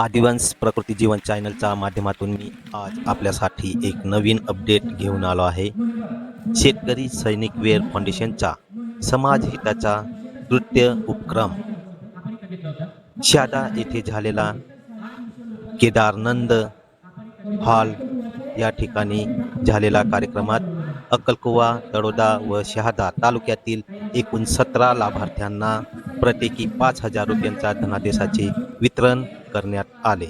आदिवासी प्रकृती जीवन चॅनलच्या माध्यमातून मी आज आपल्यासाठी एक नवीन अपडेट घेऊन आलो आहे. शेतकरी सैनिक वेअर फाउंडेशनचा समाज हिताचा नृत्य उपक्रम शहादा येथे झालेला केदारानंद हॉल या ठिकाणी झालेल्या कार्यक्रमात अक्कलकुवा, तळोदा व शहादा तालुक्यातील एकूण 17 लाभार्थ्यांना प्रत्येकी 5,000 रुपयांच्या धनादेशाचे वितरण करण्यात आले.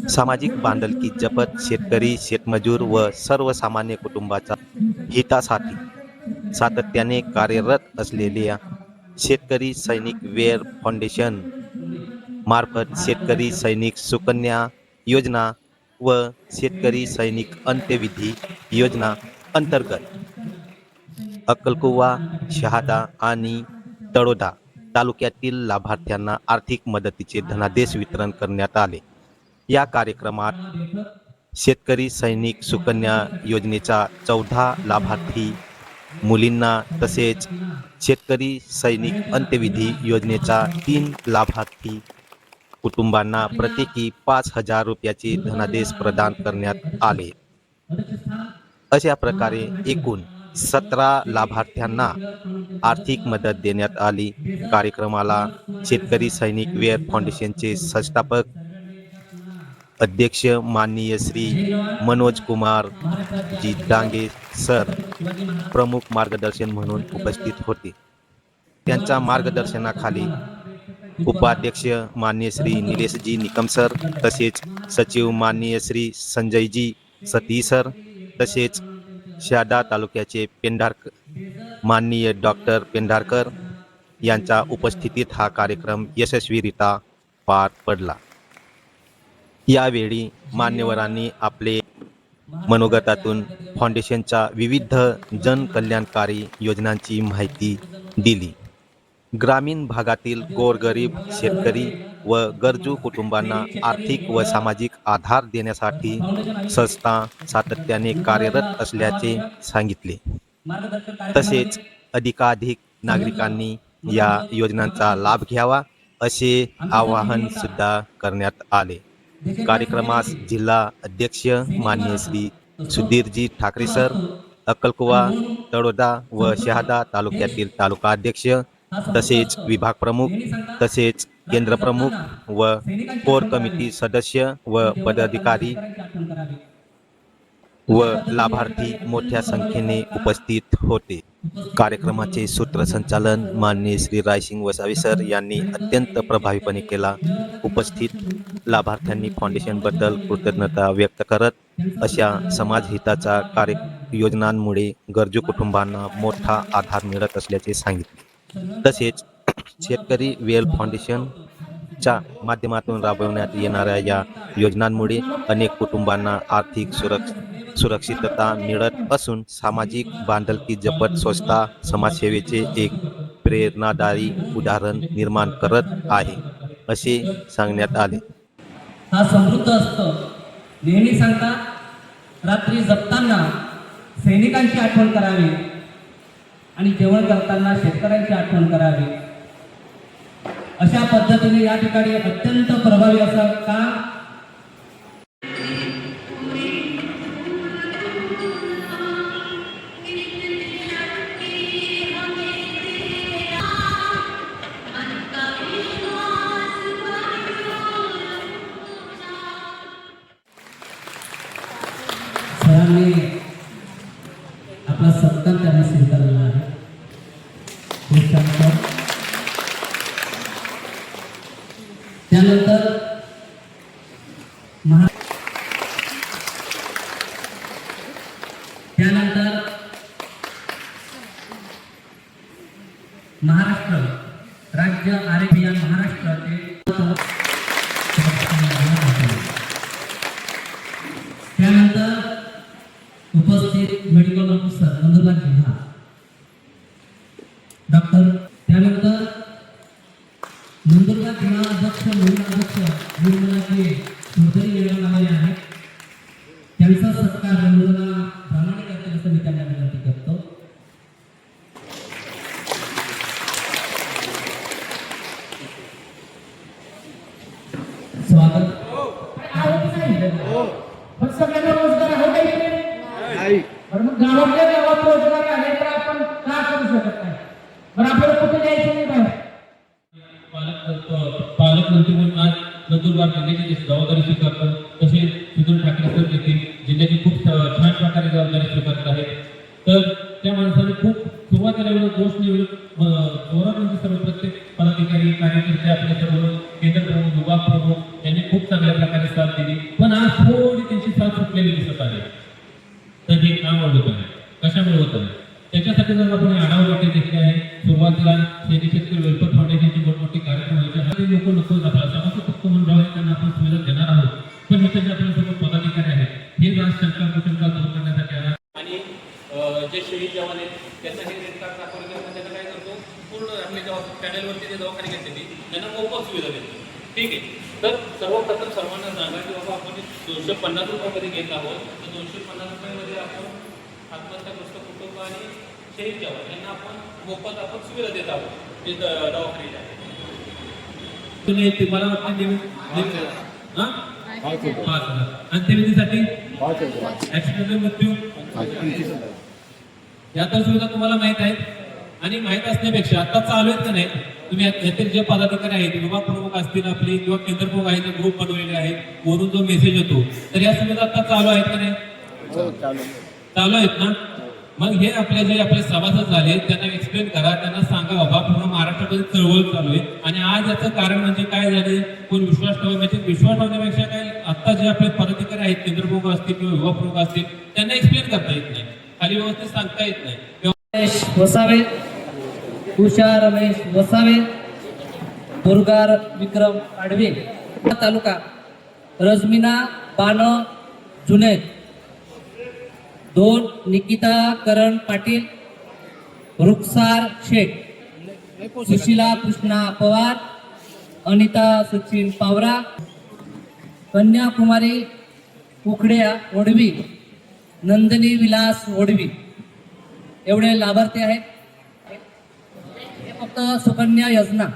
सामाजिक बांधिलकी जपत शेतकरी, शेतमजूर व सर्वसामान्य कुटुंबाच्या हितासाठी सातत्याने कार्यरत असलेल्या शेतकरी सैनिक वेअर फाउंडेशन मार्फत शेतकरी सैनिक सुकन्या योजना व शेतकरी सैनिक अंत्यविधी योजना अंतर्गत अक्कलकुवा, शहादा आणि तळोदा तालुक्यातील लाभार्थ्यांना आर्थिक मदतीचे धनादेश वितरण करण्यात आले. या कार्यक्रमात शेतकरी सैनिक सुकन्या योजनेचा 14 लाभार्थी मुलींना तसेच शेतकरी सैनिक अंत्यविधी योजनेचा 3 लाभार्थी कुटुंबांना प्रत्येकी 5,000 रुपयाचे धनादेश प्रदान करण्यात आले. अशा प्रकारे एकूण 17 लाभार्थ्यांना आर्थिक मदत देण्यात आली. कार्यक्रमाला शेतकरी सैनिक वेअर फाउंडेशनचे संस्थापक अध्यक्ष माननीय श्री मनोज कुमार जी डांगे सर प्रमुख मार्गदर्शन म्हणून उपस्थित होते. त्यांच्या मार्गदर्शनाखाली उपाध्यक्ष माननीय श्री निलेशजी निकम सर, तसेच सचिव माननीय श्री संजयजी सती सर, तसेच शहादा तालुक्याचे माननीय डॉक्टर पेंढारकर यांच्या उपस्थितीत हा कार्यक्रम यशस्वीरित्या पार पडला. यावेळी मान्यवरांनी आपले मनोगतातून फाउंडेशनच्या विविध जनकल्याणकारी योजनांची माहिती दिली. ग्रामीण भागातील गोरगरीब शेतकरी व गरजू कुटुंबांना आर्थिक व सामाजिक आधार देण्यासाठी संस्था सातत्याने कार्यरत असल्याचे सांगितले. तसेच अधिकाधिक नागरिकांनी या योजनांचा लाभ घ्यावा असे आवाहन सुद्धा करण्यात आले. कार्यक्रमास जिल्हा अध्यक्ष माननीय श्री सुधीरजी ठाकरे सर, अक्कलकुवा, तळोदा व शहादा तालुक्यातील तालुका अध्यक्ष, तसेच विभाग प्रमुख, तसेच केंद्र प्रमुख व कोर कमिटी सदस्य व पदाधिकारी व लाभार्थी मोठ्या संख्येने उपस्थित होते. कार्यक्रमाचे सूत्रसंचालन माननीय श्री रायसिंग वसावे सर यांनी अत्यंत प्रभावीपणे केला. उपस्थित लाभार्थ्यांनी फाउंडेशनबद्दल कृतज्ञता व्यक्त करत अशा समाजहिताच्या योजनांमुळे गरजू कुटुंबांना मोठा आधार मिळत असल्याचे सांगितले. तसेच शेतकरी वेल फाउंडेशनच्या माध्यमातून राबवण्यात येणाऱ्या या योजनांमुळे अनेक कुटुंबांना आर्थिक सुरक्षितता मिळत असून सामाजिक बांधिलकी जपत संस्था समाजसेवेचे एक प्रेरणादायी उदाहरण निर्माण करत आहे असे सांगण्यात आले. हा समृद्ध असतो. नेहमी सांगतात रात्री जपताना सैनिकांची आठवण करावी आणि जेवण करताना शेतकऱ्यांची आठवण करावी. अशा पद्धतीने या ठिकाणी अत्यंत प्रभावी असं काम सरांनी आपला सत्कार त्यांनी स्वीकारलेला आहे. त्यानंतर महाराष्ट्र राज्य आरोग्य महाराष्ट्राचे त्यानंतर उपस्थित मेडिकल ऑफिसर नंदुरबार जिल्हा डॉक्टर, त्यानंतर नंदुरबार जिल्हा अध्यक्ष निर्मलाजी चौधरी मॅडम आलेले आहेत. त्यांचा सत्कार नंदुरबार प्रामाणिक करतील असं मी त्यांना विनंती करतो. स्वागत दिलेला पण सगळ्यांना रोजगार आहे का इकडे? बरं मग गावातल्या गावात रोजगार आहे तर आपण का करू शकत नाही? बरं आपल्याला कुठे जायचं नाही बाहेर? पालकमंत्री म्हणून आज नंदुरबार जिल्ह्याची जबाबदारी स्वीकारतो. तसे सुधीर ठाकरे सर देखील जिल्ह्याची खूप छान प्रकारे जबाबदारी स्वीकारत आहेत. तर त्या माणसाने खूप सुरुवातीला एवढं दोष नाही, जोरात म्हणजे सर्व प्रत्येक पदाधिकारी कार्यकर्ते आपले सर्व केंद्र प्रमुख विभाग प्रमुख यांनी खूप चांगल्या प्रकारे साथ दिली. पण आज थोडी त्यांची साथ सुटलेली दिसत आहे. तर हे काम होत आहे. कशामुळे होत आहे त्याच्यासाठी जर आपण आढावा घेतले आहे. सुरुवातीला शेतकरी वेलफेअर फाउंडेशनचे मोठमोठे कार्यक्रम व्हायचे. हा ते लोक नको आपला समाज फक्त म्हणून राहून त्यांना आपण सुविधा देणार आहोत. पण इथे जे आपल्या सर्व पदाधिकारी आहेत हे आज शंका कुशंका दूर करण्यासाठी आहे. आणि जे शहीद जवान आहेत त्यांना हे रेड कार्ड दाखवलं की आपण त्यांना काय करतो, पूर्ण आपल्या जेव्हा पॅनलवरती जे दवाखाने घेतले त्यांना मोफत सुविधा देतो. ठीक आहे. तर सर्वप्रथम सर्वांना सांगा की बाबा आपण 250 रुपयामध्ये घेत आहोत. तर 250 रुपयामध्ये आपण आत्महत्याग्रस्त कुटुंब आणि शहीद जवान यांना आपण मोफत आपण सुविधा देत आहोत. ते दवाखान्याच्या तुम्ही मला वाटतं हां 5,000 आणि त्यासाठी ऍक्सिडेंटल मृत्यू या तर सुविधा तुम्हाला माहित आहेत. आणि माहित असण्यापेक्षा आता चालू आहेत का नाही, तुम्ही यातील जे पदाधिकारी आहेत विभाग प्रमुख असतील आपले किंवा केंद्र प्रमुख आहेत जे ग्रुप बनवलेले आहेत वरून जो मेसेज येतो तर या सुविधा आता चालू आहेत का नाही? चालू आहेत ना. मग हे आपले जे आपले सभासद झाले त्यांना एक्सप्लेन करा, त्यांना सांगा बाबा पूर्ण महाराष्ट्रामध्ये चळवळ चालू आहे आणि आज याचं कारण म्हणजे काय झाले, कोण विश्वास ठेवा म्हणजे विश्वास ठेवण्यापेक्षा काय आता जे आपले पदाधिकारी आहेत केंद्र प्रमुख असतील किंवा विभाग प्रमुख असतील त्यांना एक्सप्लेन करता येत नाही, खाली व्यवस्थित सांगता येत नाही. रमेश वसावे, उषा रमेश वसावे, दुर्गा विक्रम आडवे तालुका, रजमीना बानो जुनेद, 2 निकिता करण पाटील, रुखसार शेख, सुशीला कृष्णा पवार, अनिता सचिन पावरा, कन्याकुमारी उखड्या ओढवी, नंदिनी विलास ओढवी एवढे लाभार्थी आहेत. हे फक्त सुकन्या योजना.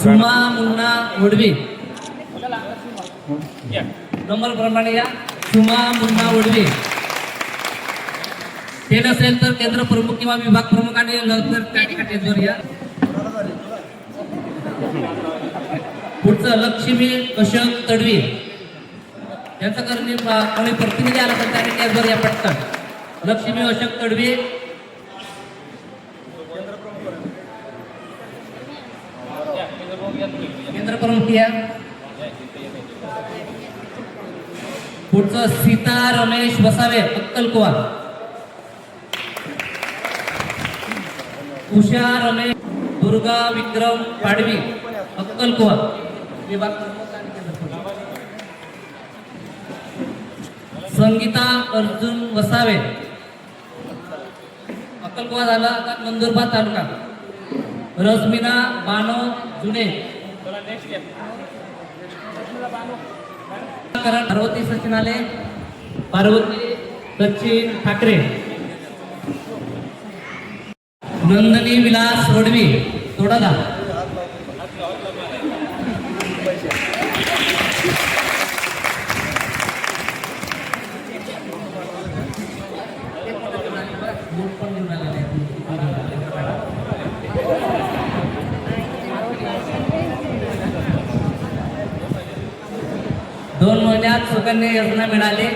सुमा मुन्ना ओढवी नंबर प्रमाणे या. सुमा मुन्ना ओढवी ते नसेल तर केंद्र प्रमुख किंवा विभाग प्रमुखाने नंतर त्या ठिकाणी या. पुढचं लक्ष्मी अशोक तडवी यांचं करणे कोणी प्रतिनिधी आला तर त्याने कॅशवर या पटकन. लक्ष्मी अशोक तडवी केंद्र प्रमुख या. पुढचं सीता रमेश वसावे अक्कलकुवा, उषा रमेश दुर्गा विक्रम पाडवी अक्कलकुवा विभाग प्रमुख आणि केंद्र प्रमुख. संगीता अर्जुन वसावे अक्कलकुवा झाला. आता नंदुरबार तालुका, रजमीना बानो जुने, पार्वती सचिन आले, पार्वती सचिन ठाकरे, नंदिनी विलास वडवी तोडाला, दोन महिन्यात सुकन्या योजना मिळाले.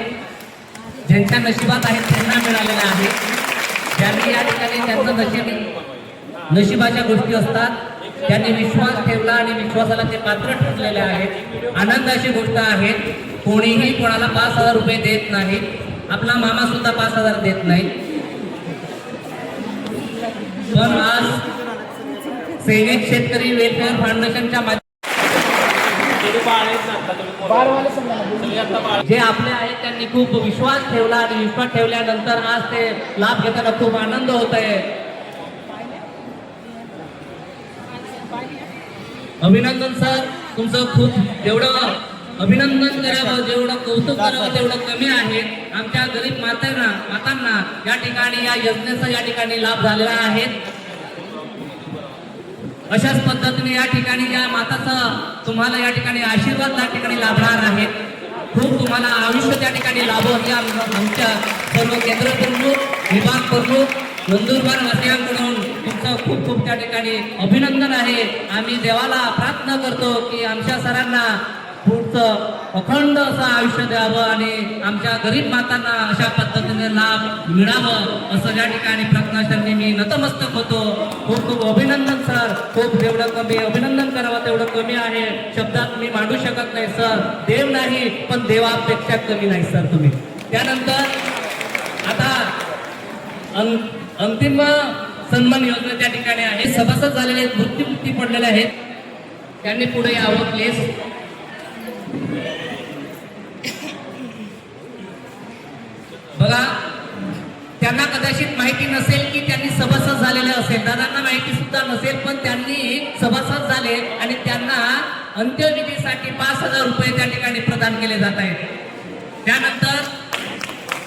ज्यांच्या नशिबात आहेत त्यांना मिळालेलं आहे. ज्यांनी या ठिकाणी त्यांचं नशिबाच्या गोष्टी असतात त्यांनी विश्वास ठेवला आणि विश्वासाला ते पात्र ठरलेले आहेत. आनंदाची गोष्ट आहे. कोणीही कोणाला 5,000 रुपये देत नाही. आपला मामा सुद्धा 5,000 देत नाही. पण आज सैनिक शेतकरी वेलफेअर फाउंडेशनच्या जे आपले आहेत त्यांनी खूप विश्वास ठेवला आणि विश्वास ठेवल्यानंतर आज ते लाभ घेताना खूप आनंद होत आहे. अभिनंदन सर, तुमचं खूप जेवढं अभिनंदन करावं जेवढं कौतुक करावं तेवढं कमी आहे. आमच्या गरीब मातांना या ठिकाणी या योजनेचा या ठिकाणी लाभ झालेला आहे. अशाच पद्धतीने या ठिकाणी या माताचा तुम्हाला या ठिकाणी आशीर्वाद त्या ठिकाणी लाभणार आहे. खूप तुम्हाला आयुष्य त्या ठिकाणी लाभो या आमच्या सर्व केंद्र प्रमुख, विभाग प्रमुख, नंदुरबार वासियांकडून तुमचं खूप खूप त्या ठिकाणी अभिनंदन आहे. आम्ही देवाला प्रार्थना करतो की आमच्या सरांना पुढचं अखंड असं आयुष्य द्यावं आणि आमच्या गरीब मातांना अशा पद्धतीने लाभ मिळावं असं या ठिकाणी प्रार्थनास्थानी मी नतमस्तक होतो. खूप खूप अभिनंदन सर. खूप जेवढं कमी अभिनंदन करावं तेवढं कमी आहे. शब्दात मी मांडू शकत नाही सर. देव नाही पण देवापेक्षा कमी नाही सर तुम्ही. त्यानंतर आता अंतिम सन्मान योजना त्या ठिकाणी आहे. सभासद झालेले आहेत, मृत्युमुक्ती पडलेले आहेत. त्यांनी पुढे यावं प्लीज. बघा, त्यांना कदाचित माहिती नसेल की त्यांनी सभासद झालेले असेल. दादांना माहिती सुद्धा नसेल पण त्यांनी सभासद झाले आणि त्यांना अंत्यविधीसाठी 5,000 रुपये त्या ठिकाणी प्रदान केले जात आहेत. त्यानंतर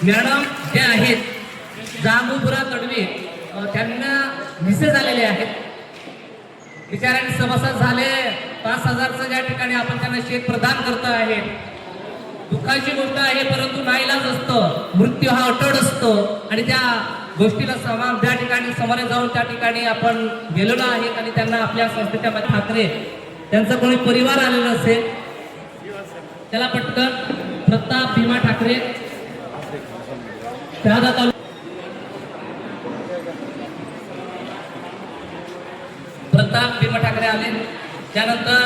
मॅडम जे आहेत जांबुपुरा तडवी, त्यांना मिसेस झालेले आहेत. बिचाऱ्यांनी सभासद झाले 5,000चं ज्या ठिकाणी आपण त्यांना चेक प्रदान करतो आहे. दुःखाची गोष्ट आहे परंतु नाईलाज असतं. मृत्यू हा अटळ असतो आणि त्या गोष्टीला त्या ठिकाणी समोर जाऊन त्या ठिकाणी आपण गेलेलो आहेत आणि त्यांना आपल्या संस्थेच्या ठाकरे त्यांचा कोणी परिवार आलेला असेल त्याला पटकन प्रताप भीमा ठाकरे शहादा तालुका प्रताप भीमा ठाकरे आले. त्यानंतर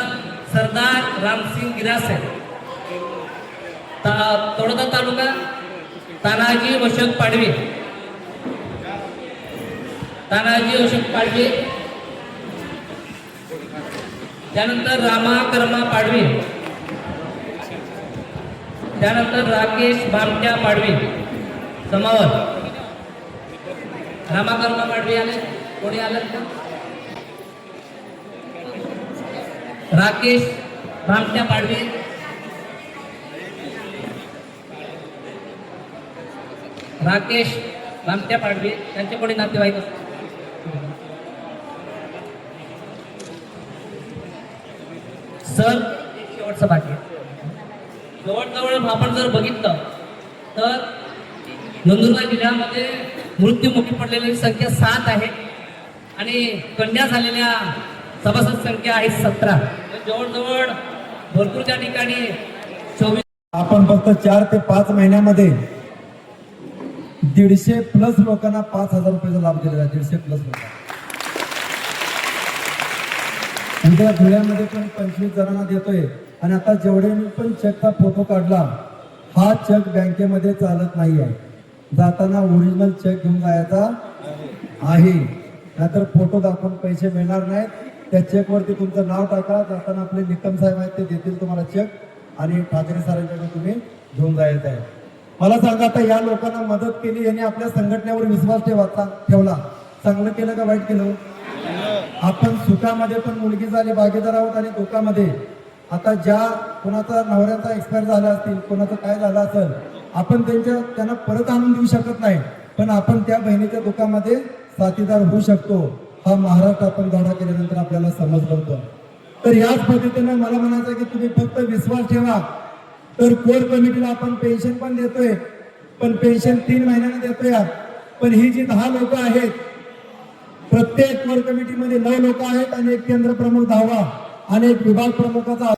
सरदार रामसिंग गिरासे तळोदा तालुका, तानाजी अशोक पाडवी, तानाजी अशोक पाडवी. त्यानंतर रामा कर्मा पाडवी. त्यानंतर राकेश भामट्या पाडवी समावर. रामा कर्मा पाडवी आले. कोणी आलं? राकेश भामट्या पाडवी. राकेश भामट्या पाडवी त्यांचे कोणी नातेवाईक सर. शेवटचं बाकी जवळजवळ आपण जर बघितलं तर नंदुरबार जिल्ह्यामध्ये मृत्युमुखी पडलेली संख्या 7 आहे आणि कन्या झालेल्या सभासद संख्या आहे 17. जवळजवळ भरपूर त्या ठिकाणी 24. आपण फक्त 4 ते 5 महिन्यामध्ये 150+ लोकांना 5,000 रुपयाचा लाभ दिलेला. 150+ लोकांना. उद्या धुळ्यामध्ये पण 25 जणांना देतोय आणि आता जेवढे मी पण चेकचा फोटो काढला, हा चेक बँकेमध्ये चालत नाही आहे. जाताना ओरिजिनल चेक घेऊन जायचा आहे, नाहीतर फोटो दाखवून पैसे मिळणार नाहीत. त्या चेकवरती तुमचं नाव टाका. जाताना आपले निकम साहेब आहेत ते देतील तुम्हाला चेक आणि ठाकरे सरांच्याकडे तुम्ही घेऊन जायचं आहे. मला सांगा, आता या लोकांना मदत केली, यांनी आपल्या संघटनेवर विश्वास ठेवला. चांगलं केलं का वाईट केलं? आपण सुखामध्ये पण मुलगी झाली भागीदार आहोत आणि दुःखामध्ये. आता ज्या कोणाचा नवऱ्याचा एक्सपायर झाला असतील, कोणाचं काय झालं असेल, आपण त्यांना परत आणून देऊ शकत नाही, पण आपण त्या बहिणीच्या दुःखामध्ये साथीदार होऊ शकतो. हा महाराष्ट्र आपण धडा केल्यानंतर आपल्याला समजलं होतं. तर याच पद्धतीने मला म्हणायचं की तुम्ही फक्त विश्वास ठेवा. तर कोर कमिटीला आपण पेन्शन पण देतोय, पण पेन्शन 3 महिन्याने देतोय. पण ही जी 10 लोक आहेत, प्रत्येक कोर कमिटीमध्ये 9 लोक आहेत आणि एक केंद्र प्रमुख 10वा आणि एक विभाग प्रमुखाचा